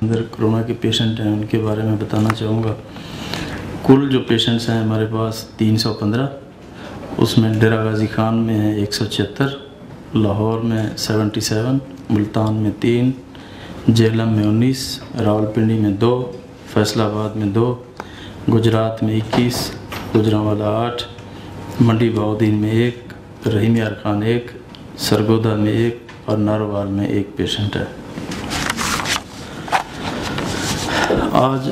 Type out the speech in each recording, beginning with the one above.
اندر corona کے patient ہیں ان کے بارے میں بتانا چاہوں گا۔ کل جو پیشنٹس ہیں ہمارے پاس 315، اس میں ڈیرہ غازی خان میں ہیں 176، لاہور میں 77، ملتان میں 3، جہلم میں 19، راولپنڈی میں 2، فیصل آباد میں 2، گجرات میں 21، گوجرانوالا 8، منڈی بہاؤدین میں 1، رحیم یار خان 1، سرگودا میں 1 اور ناروال میں 1 پیشنٹ ہے۔ آج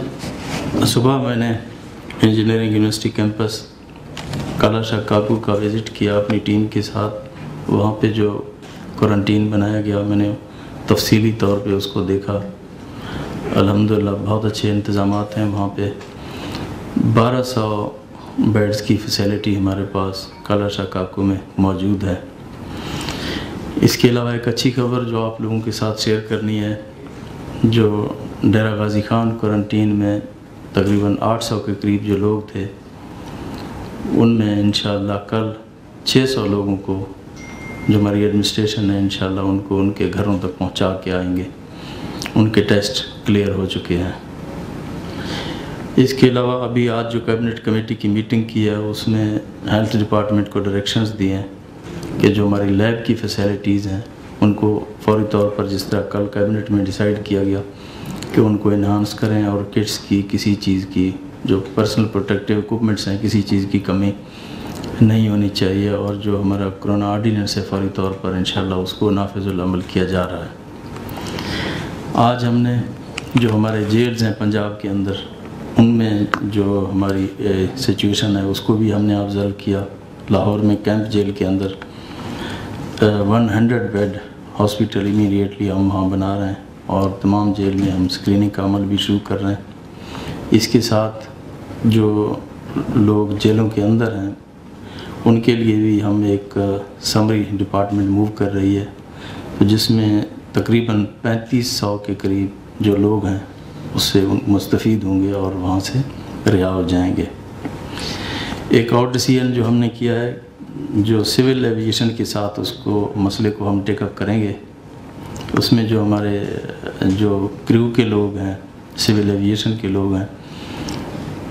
صبح میں نے انجینئرنگ یونیورسٹی کیمپس کالا شاہ کاکو کا وزٹ کیا اپنی ٹیم کے ساتھ۔ وہاں پہ جو کوارنٹین بنایا گیا میں نے تفصیلی طور پہ اس کو دیکھا۔ الحمدللہ بہت اچھے انتظامات ہیں وہاں پہ۔ 1200 بیڈز کی فیسیلٹی ہمارے پاس کالا شاہ کاکو میں موجود ہے۔ اس کے علاوہ ایک اچھی خبر جو آپ لوگوں کے ساتھ شیئر کرنی ہے، جو ڈیرہ غازی خان کوارنٹین میں تقریباً 800 کے قریب جو لوگ تھے، ان میں انشاءاللہ کل 600 لوگوں کو جو ہماری ایڈمنسٹریشن ہے انشاءاللہ ان کو ان کے گھروں تک پہنچا کے آئیں گے۔ ان کے ٹیسٹ کلیئر ہو چکے ہیں۔ اس کے علاوہ ابھی آج جو کیبنٹ کمیٹی کی میٹنگ کی ہے اس میں ہیلتھ ڈپارٹمنٹ کو ڈائریکشنز دیے ہیں کہ جو ہماری لیب کی فیسیلٹیز ہیں ان کو فوری طور پر، جس طرح کل کیبنٹ میں ڈیسائیڈ کیا گیا کہ ان کو انہانس کریں، اور کٹس کی کسی چیز کی جو پرسنل پروٹیکٹیو اکوپمنٹس ہیں کسی چیز کی کمی نہیں ہونی چاہیے، اور جو ہمارا کرونا آرڈیننس ہے فوری طور پر انشاءاللہ اس کو نافذ العمل کیا جا رہا ہے۔ آج ہم نے جو ہمارے جیلز ہیں پنجاب کے اندر، ان میں جو ہماری سچویشن ہے اس کو بھی ہم نے آبزرو کیا۔ لاہور میں کیمپ جیل کے اندر 100 بیڈ ہاسپٹل امیڈیٹلی ہم وہاں بنا رہے ہیں، اور تمام جیل میں ہم اسکریننگ کا عمل بھی شروع کر رہے ہیں۔ اس کے ساتھ جو لوگ جیلوں کے اندر ہیں ان کے لیے بھی ہم ایک سمری ڈپارٹمنٹ موو کر رہی ہے، جس میں تقریباً 3500 کے قریب جو لوگ ہیں اس سے مستفید ہوں گے اور وہاں سے رہا ہو جائیں گے۔ ایک اور ڈیسیژن جو ہم نے کیا ہے، جو سول ایوییشن کے ساتھ اس کو مسئلے کو ہم ٹیک اپ کریں گے، اس میں جو ہمارے جو کریو کے لوگ ہیں، سول ایوییشن کے لوگ ہیں،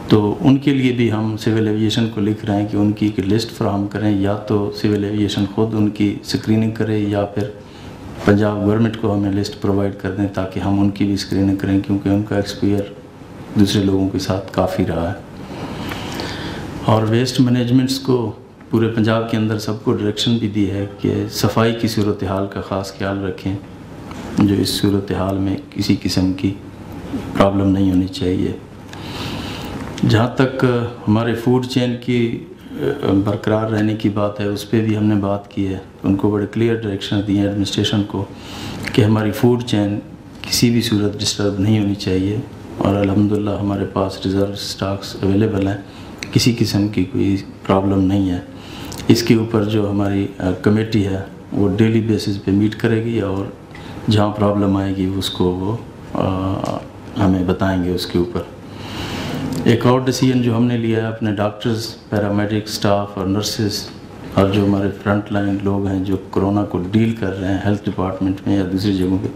تو ان کے لیے بھی ہم سول ایوییشن کو لکھ رہے ہیں کہ ان کی ایک لسٹ فراہم کریں، یا تو سول ایوییشن خود ان کی اسکریننگ کرے یا پھر پنجاب گورنمنٹ کو ہمیں لسٹ پرووائڈ کر دیں تاکہ ہم ان کی بھی اسکریننگ کریں، کیونکہ ان کا ایکسپیئر دوسرے لوگوں کے ساتھ کافی رہا ہے۔ اور ویسٹ مینجمنٹس کو پورے پنجاب کے اندر سب کو ڈائریکشن بھی دی ہے کہ صفائی کی صورتحال کا خاص خیال رکھیں، جو اس صورتحال میں کسی قسم کی پرابلم نہیں ہونی چاہیے۔ جہاں تک ہمارے فوڈ چین کی برقرار رہنے کی بات ہے، اس پہ بھی ہم نے بات کی ہے۔ ان کو بڑے کلیئر ڈائریکشن دی ہیں ایڈمنسٹریشن کو کہ ہماری فوڈ چین کسی بھی صورت ڈسٹرب نہیں ہونی چاہیے، اور الحمدللہ ہمارے پاس ریزرو سٹاکس اویلیبل ہیں، کسی قسم کی کوئی پرابلم نہیں ہے۔ اس کے اوپر جو ہماری کمیٹی ہے وہ ڈیلی بیسس پہ میٹ کرے گی، اور جہاں پرابلم آئے گی اس کو وہ ہمیں بتائیں گے اس کے اوپر۔ ایک اور ڈیسیژن جو ہم نے لیا ہے، اپنے ڈاکٹرز، پیرامیڈک سٹاف اور نرسز اور جو ہمارے فرنٹ لائن لوگ ہیں جو کرونا کو ڈیل کر رہے ہیں ہیلتھ ڈپارٹمنٹ میں یا دوسری جگہوں پہ،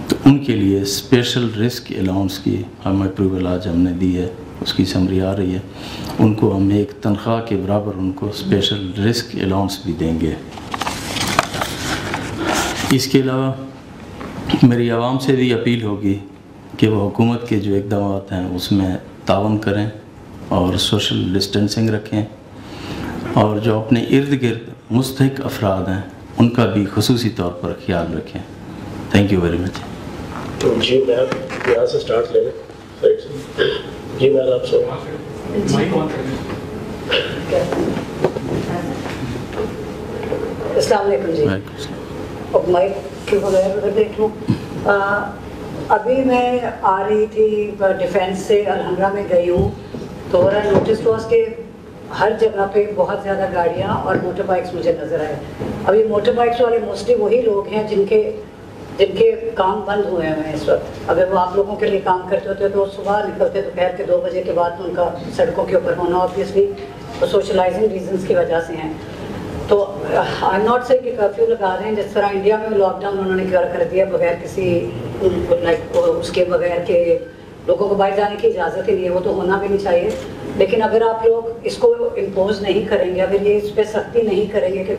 تو ان کے لیے اسپیشل رسک الاؤنس کی ہم اپروول آج ہم نے دی ہے، اس کی سمری آ رہی ہے۔ ان کو ہم ایک تنخواہ کے برابر ان کو اسپیشل رسک الاؤنس بھی دیں گے۔ اس کے علاوہ میری عوام سے بھی اپیل ہوگی کہ وہ حکومت کے جو اقدامات ہیں اس میں تعاون کریں اور سوشل ڈسٹینسنگ رکھیں، اور جو اپنے ارد گرد مستحق افراد ہیں ان کا بھی خصوصی طور پر خیال رکھیں۔ Thank you very much. جی میم، یہاں سے اسٹارٹ لیں گے۔ جی میم، آپ سے السلام علیکم۔ جی اب مائک کے بغیر اگر دیکھوں، ابھی میں آ رہی تھی ڈیفینس سے الحمرہ میں گئی ہوں، تو میرا نوٹس ہوا کہ ہر جگہ پہ بہت زیادہ گاڑیاں اور موٹر بائکس مجھے نظر آئے۔ اب یہ موٹر بائکس والے موسٹلی وہی لوگ ہیں جن کے کام بند ہوئے ہیں اس وقت۔ اگر وہ آپ لوگوں کے لیے کام کرتے ہوتے تو صبح نکلتے دوپہر کے 2 بجے کے بعد ان کا سڑکوں کے اوپر ہونا آبویسلی سوشلائزنگ ریزنس کی وجہ سے ہیں۔ تو آئی ایم ناٹ سے کہ کرفیو لگا رہے ہیں جس طرح انڈیا میں لاک ڈاؤن انہوں نے کر دیا بغیر کسی لائک اس کے بغیر کہ لوگوں کو باہر جانے کی اجازت ہی نہیں ہے, وہ تو ہونا بھی نہیں چاہیے. لیکن اگر آپ لوگ اس کو امپوز نہیں کریں گے, اگر یہ اس پہ سختی نہیں کریں گے کہ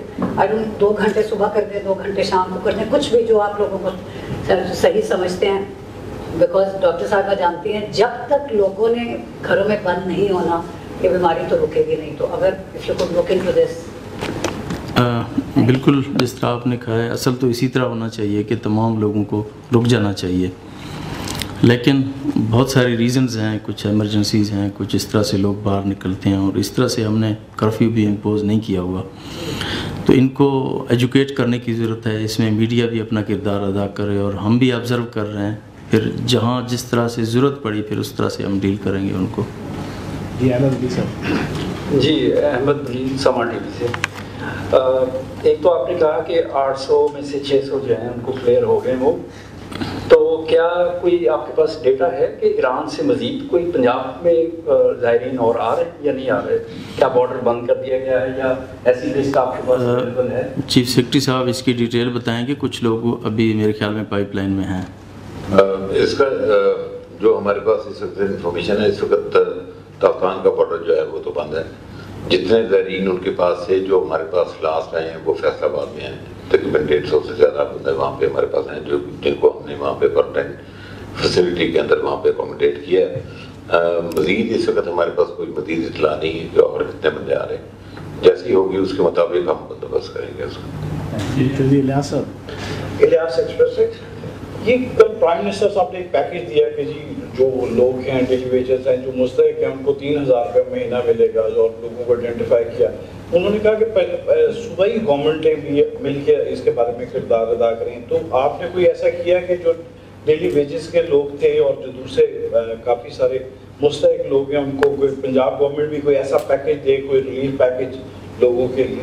2 گھنٹے صبح کر دیں 2 گھنٹے شام کو کر دیں, کچھ بھی جو آپ لوگوں کو صحیح سمجھتے ہیں, بیکاز ڈاکٹر صاحبہ جانتی ہیں جب تک لوگوں نے گھروں میں بند نہیں ہونا یہ بیماری تو رکے گی نہیں. تو اگر if you could look into this. بالکل جس طرح آپ نے کہا ہے, اصل تو اسی طرح ہونا چاہیے کہ تمام لوگوں کو رک جانا چاہیے, لیکن بہت ساری ریزنز ہیں, کچھ ایمرجنسیز ہیں, کچھ اس طرح سے لوگ باہر نکلتے ہیں, اور اس طرح سے ہم نے کرفیو بھی امپوز نہیں کیا ہوا. تو ان کو ایجوکیٹ کرنے کی ضرورت ہے, اس میں میڈیا بھی اپنا کردار ادا کرے, اور ہم بھی آبزرو کر رہے ہیں, پھر جہاں جس طرح سے ضرورت پڑی پھر اس طرح سے ہم ڈیل کریں گے ان کو. جی احمد علی صاحب. جی احمد علی سما ٹی وی سے. ایک تو آپ نے کہا کہ 800 میں سے 600 جو ہیں ان کو کلیئر ہو گئے وہ, تو کیا کوئی آپ کے پاس ڈیٹا ہے کہ ایران سے مزید کوئی پنجاب میں زائرین اور آ رہے ہیں یا نہیں آ رہے؟ کیا بارڈر بند کر دیا گیا ہے یا ایسی لسٹ آپ کے پاس اویلیبل ہے؟ چیف سیکرٹری صاحب اس کی ڈیٹیل بتائیں گے. کچھ لوگ ابھی میرے خیال میں پائپ لائن میں ہیں. اس کا جو ہمارے پاس اس وقت انفارمیشن ہے, اس وقت تافتان کا بارڈر جو ہے وہ تو بند ہے. جتنے زائرین ان کے پاس سے جو ہمارے پاس لاسٹ آئے ہیں وہ فیصل آباد میں ہیں, تقریباً 150 سے زیادہ بندے وہاں پہ ہمارے پاس ہیں جن کو ہم نے وہاں پہ کوارنٹائن فیسلٹی کے اندر وہاں پہ اکوموڈیٹ کیا ہے. مزید اس وقت ہمارے پاس کوئی مزید اطلاع نہیں ہے کہ اور کتنے بندے آ رہے ہیں. جیسی ہوگی اس کے مطابق ہم بندوبست کریں گے اس کو. الیاس صاحب. الیاس ایکسپریس. یہ کل پرائم منسٹر صاحب نے ایک پیکیج دیا کہ جی جو لوگ ہیں ڈیلی ویجز ہیں جو مستحق ہیں ان کو 3000 روپے مہینہ ملے گا, اور لوگوں کو آئیڈینٹیفائی کیا. انہوں نے کہا کہ صوبائی گورنمنٹیں بھی مل کے اس کے بارے میں کردار ادا کریں. تو آپ نے کوئی ایسا کیا کہ جو ڈیلی ویجز کے لوگ تھے اور جو دوسرے کافی سارے مستحق لوگ ہیں ان کو کوئی پنجاب گورنمنٹ بھی کوئی ایسا پیکیج دے, کوئی ریلیف پیکیج لوگوں کے لیے؟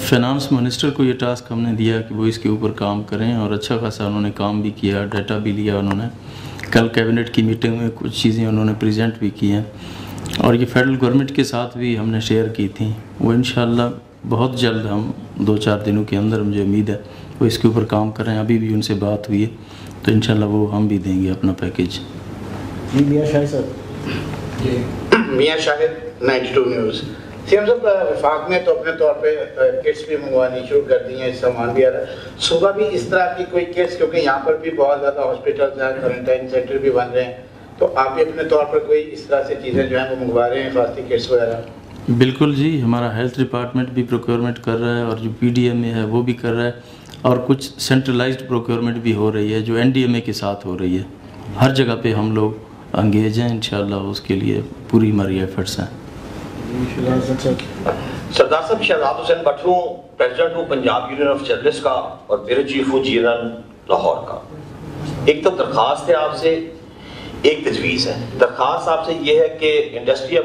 فائنانس منسٹر کو یہ ٹاسک ہم نے دیا کہ وہ اس کے اوپر کام کریں, اور اچھا خاصا انہوں نے کام بھی کیا, ڈیٹا بھی لیا انہوں نے. کل کیبنٹ کی میٹنگ میں کچھ چیزیں انہوں نے پریزنٹ بھی کی ہیں, اور یہ فیڈرل گورنمنٹ کے ساتھ بھی ہم نے شیئر کی تھیں. وہ انشاءاللہ بہت جلد, ہم 2-4 دنوں کے اندر مجھے امید ہے وہ اس کے اوپر کام کریں. ابھی بھی ان سے بات ہوئی ہے تو انشاءاللہ وہ ہم بھی دیں گے اپنا پیکیج. جی میاں شاہد صاحب. جی میاں شاہد 92 نیوز. سی ایم صاحب, وفاق نے تو اپنے طور پہ کٹس بھی منگوانی شروع کر دی ہیں, سامان بھی آ رہا ہے. صوبہ بھی اس طرح کی کوئی کٹس, کیونکہ یہاں پر بھی بہت زیادہ ہاسپٹلز ہیں, کوارنٹائن سینٹر بھی بن رہے ہیں, تو آپ بھی اپنے طور پر کوئی اس طرح سے چیزیں جو ہیں وہ منگوا رہے ہیں, حفاظتی کٹس وغیرہ؟ بالکل جی, ہمارا ہیلتھ ڈپارٹمنٹ بھی پروکیورمنٹ کر رہا ہے, اور جو پی ڈی ایم اے ہے وہ بھی کر رہا ہے, اور کچھ سینٹرلائزڈ پروکیورمنٹ بھی ہو رہی ہے جو این ڈی ایم اے کے ساتھ ہو رہی ہے. ہر جگہ پہ ہم لوگ انگیج ہیں انشاءاللہ, اس کے لیے پوری ہماری ایفرٹس ہیں. سردار صاحب, شہزاد حسین بٹ ہوں, پریزیڈنٹ ہوں پنجاب یونین آف جرنلسٹ کا, اور بیورو چیف ہوں جنرل لاہور کا. ایک تو درخواست ہے آپ سے, ایک تجویز ہے. درخواست آپ سے یہ ہے کہ انڈسٹری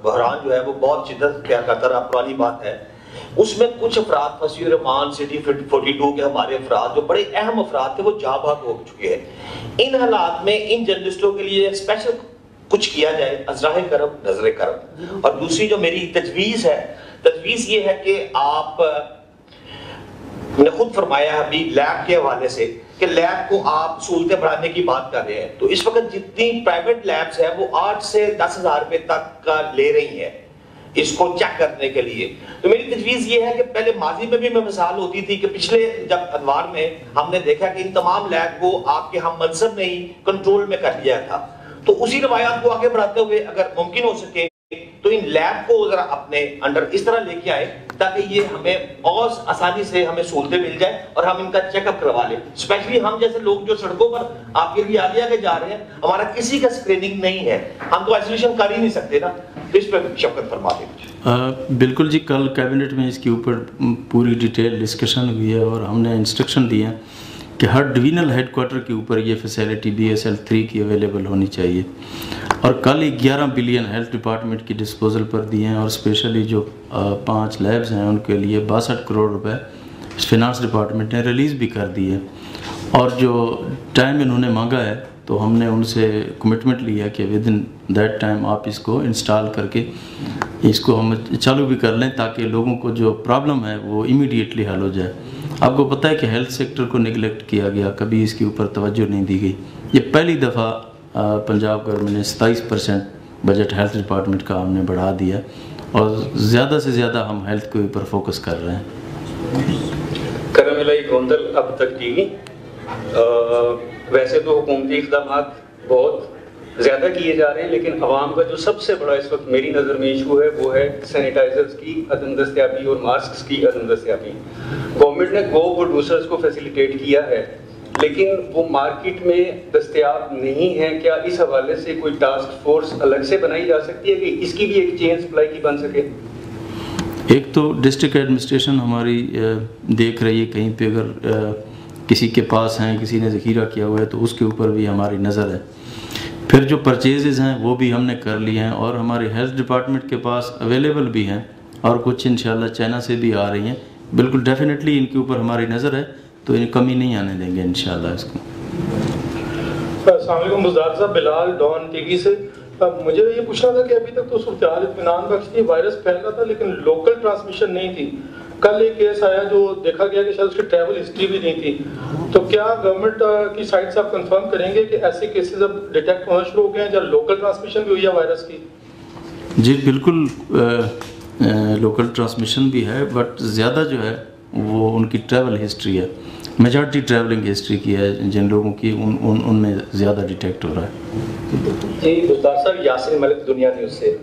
بحران جو ہے وہ بہت شدت اختیار کرتا رہا, پرانی بات ہے. اس میں کچھ افراد فصیح الرحمان سٹی 42 کے ہمارے افراد جو بڑے اہم افراد تھے وہ جاں بحق ہو چکے ہیں. ان حالات میں ان جرنلسٹوں کے لیے اسپیشل کچھ کیا جائے, ازراہ کرم, نظر کرم. اور دوسری جو میری تجویز ہے, تجویز یہ ہے کہ آپ نے خود فرمایا ابھی لیب کے حوالے سے کہ لیب کو آپ سہولتیں بڑھانے کی بات کر رہے ہیں, تو اس وقت جتنی پرائیویٹ لیبز ہیں وہ 8 سے 10,000 روپے تک کا لے رہی ہیں اس کو چیک کرنے کے لیے. تو میری تجویز یہ ہے کہ پہلے ماضی میں بھی میں مثال ہوتی تھی کہ پچھلے جب ادوار میں ہم نے دیکھا کہ ان تمام لیب کو آپ کے ہم منصب میں ہی کنٹرول میں کر لیا تھا, تو اسی روایات کو آگے بڑھاتے ہوئے اگر ممکن ہو سکے تو ان لیب کو ذرا اپنے انڈر اس طرح لے کے آئے تاکہ یہ ہمیں اور آسانی سے ہمیں سہولتیں مل جائیں اور ہم ان کا چیک اپ کروا لیں. اسپیشلی ہم جیسے لوگ جو سڑکوں پر آپ کے لیے آگے آگے جا رہے ہیں, ہمارا کسی کا اسکریننگ نہیں ہے, ہم تو آئسولیشن کر ہی نہیں سکتے نا. اس پہ شفقت فرما دیں. بالکل جی, کل کیبنٹ میں اس کے اوپر پوری ڈیٹیل ڈسکشن ہوئی ہے, اور ہم نے انسٹرکشن دی ہیں کہ ہر ڈویژنل ہیڈ کوارٹر کے اوپر یہ فیسیلٹی BSL 3 کی اویلیبل ہونی چاہیے. اور کل 11 بلین ہیلتھ ڈپارٹمنٹ کی ڈسپوزل پر دیے ہیں, اور اسپیشلی جو 5 لیبز ہیں ان کے لیے 62 کروڑ روپے فائنانس ڈپارٹمنٹ نے ریلیز بھی کر دی ہے. اور جو ٹائم انہوں نے مانگا ہے تو ہم نے ان سے کمٹمنٹ لیا کہ ود ان دیٹ ٹائم آپ اس کو انسٹال کر کے اس کو ہم چالو بھی کر لیں تاکہ لوگوں کو جو پرابلم ہے وہ امیڈیٹلی حل ہو جائے. آپ کو پتہ ہے کہ ہیلتھ سیکٹر کو نگلیکٹ کیا گیا, کبھی اس کے اوپر توجہ نہیں دی گئی. یہ پہلی دفعہ پنجاب گورنمنٹ نے 27% بجٹ ہیلتھ ڈپارٹمنٹ کا ہم نے بڑھا دیا اور زیادہ سے زیادہ ہم ہیلتھ کے اوپر فوکس کر رہے ہیں. کرم الہی گوندل اب تک ٹی وی. ویسے تو حکومتی اقدامات بہت زیادہ کیے جا رہے ہیں, لیکن عوام کا جو سب سے بڑا اس وقت میری نظر میں ایشو ہے وہ ہے سینیٹائزرز کی عدم دستیابی اور ماسکس کی عدم دستیابی. گورنمنٹ نے گو پروڈیوسرز کو فیسیلیٹیٹ کیا ہے لیکن وہ مارکیٹ میں دستیاب نہیں ہے. کیا اس حوالے سے کوئی ٹاسک فورس الگ سے بنائی جا سکتی ہے کہ اس کی بھی ایک چین سپلائی کی بن سکے؟ ایک تو ڈسٹرکٹ ایڈمنسٹریشن ہماری دیکھ رہی ہے, کہیں پہ اگر کسی کے پاس ہیں, کسی نے ذخیرہ کیا ہوا ہے تو اس کے اوپر بھی ہماری نظر ہے. پھر جو پرچیزز ہیں وہ بھی ہم نے کر لی ہیں اور ہمارے ہیلتھ ڈپارٹمنٹ کے پاس اویلیبل بھی ہیں اور کچھ انشاءاللہ چائنا سے بھی آ رہی ہیں. بالکل ڈیفینیٹلی ان کے اوپر ہماری نظر ہے تو ان کمی نہیں آنے دیں گے انشاءاللہ اس کو. السلام علیکم مزدار صاحب, بلال ڈان ٹی وی سے. مجھے یہ پوچھنا تھا کہ ابھی تک تو صورتحال اطمینان بخش تھی, وائرس پھیل رہا تھا لیکن لوکل ٹرانسمیشن نہیں تھی. کل ایک کیس آیا جو دیکھا گیا کہ شاید اس کی ٹریول ہسٹری بھی نہیں تھی. تو کیا گورنمنٹ کی سائٹ سے آپ کنفرم کریں گے کہ ایسے کیسز اب ڈیٹیکٹ ہونا شروع ہو گئے ہیں یا لوکل ٹرانسمیشن بھی ہوئی ہے وائرس کی؟ جی بالکل لوکل ٹرانسمیشن بھی ہے, بٹ زیادہ جو ہے وہ ان کی ٹریول ہسٹری ہے, میجارٹی ٹریولنگ ہسٹری کی ہے جن لوگوں کی ان میں زیادہ ڈیٹیکٹ ہو رہا ہے. جی مزدار صاحب, یاسر ملک دنیا نیوز سے.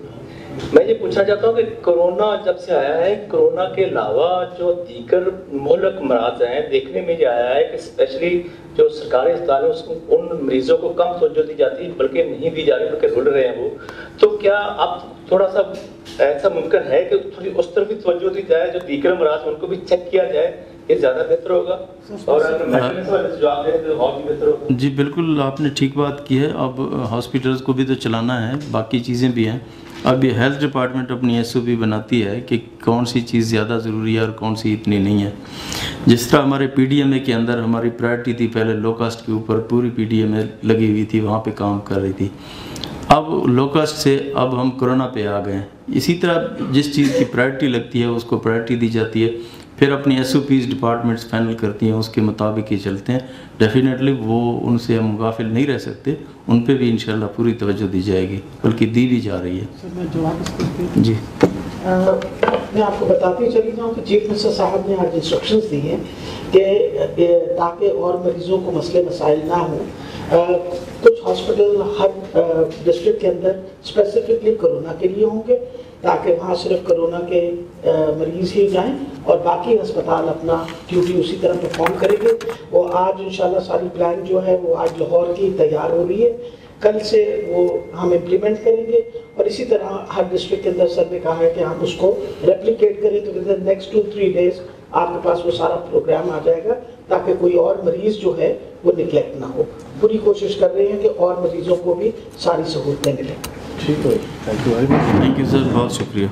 میں یہ پوچھنا چاہتا ہوں کہ کرونا جب سے آیا ہے, کرونا کے علاوہ جو دیگر مہلک امراض ہیں دیکھنے میں یہ آیا ہے کہ اسپیشلی جو سرکاری اسپتال ہیں اس کو ان مریضوں کو کم توجہ دی جاتی ہے, بلکہ نہیں دی جا رہی بلکہ رول رہے ہیں وہ. تو کیا آپ تھوڑا سا ایسا ممکن ہے کہ تھوڑی اس طرف بھی توجہ دی جائے, جو دیگر امراض ہیں ان کو بھی چیک کیا جائے, یہ زیادہ بہتر ہوگا اور جواب دیں تو اور بھی بہتر ہوگا؟ جی بالکل آپ نے ٹھیک بات کی ہے. اب ہاسپٹلس کو بھی تو چلانا ہے, باقی چیزیں بھی ہیں. اب یہ ہیلتھ ڈپارٹمنٹ اپنی ایس او پی بناتی ہے کہ کون سی چیز زیادہ ضروری ہے اور کون سی اتنی نہیں ہے. جس طرح ہمارے پی ڈی ایم اے کے اندر ہماری پرائرٹی تھی, پہلے لو کاسٹ کے اوپر پوری پی ڈی ایم اے لگی ہوئی تھی, وہاں پہ کام کر رہی تھی. اب لو کاسٹ سے اب ہم کرونا پہ آ گئے ہیں. اسی طرح جس چیز کی پرائرٹی لگتی ہے اس کو پرائرٹی دی جاتی ہے, پھر اپنی S O Ps departments final کرتی ہیں, اس کے مطابق ہی چلتے ہیں. ڈیفینیٹلی وہ ان سے ہم غافل نہیں رہ سکتے, ان پہ بھی انشاءاللہ پوری توجہ دی جائے گی, بلکہ دی بھی جا رہی ہے. سر میں جواب جی میں آپ کو بتاتی چلی جاؤں کہ چیف منسٹر صاحب نے آج انسٹرکشنز دی ہیں کہ تاکہ اور مریضوں کو مسئلے مسائل نہ ہوں, کچھ ہاسپٹل ہر ڈسٹرکٹ کے اندر اسپیسیفکلی کرونا کے لیے ہوں گے تاکہ وہاں صرف کرونا کے مریض ہی جائیں اور باقی ہسپتال اپنا ڈیوٹی اسی طرح پرفارم کریں گے. وہ آج انشاءاللہ ساری پلان جو ہے وہ آج لاہور کی تیار ہو رہی ہے, کل سے وہ ہم امپلیمنٹ کریں گے اور اسی طرح ہر ڈسٹرکٹ کے اندر سر نے کہا ہے کہ ہم اس کو ریپلیکیٹ کریں تو ود نیکسٹ 2-3 days آپ کے پاس وہ سارا پروگرام آ جائے گا تاکہ کوئی اور مریض جو ہے وہ نگلیکٹ نہ ہو. پوری کوشش کر رہے ہیں کہ اور مریضوں کو بھی ساری سہولتیں ملیں. ٹھیک ہے, thank you very much. Thank you sir, بہت شکریہ.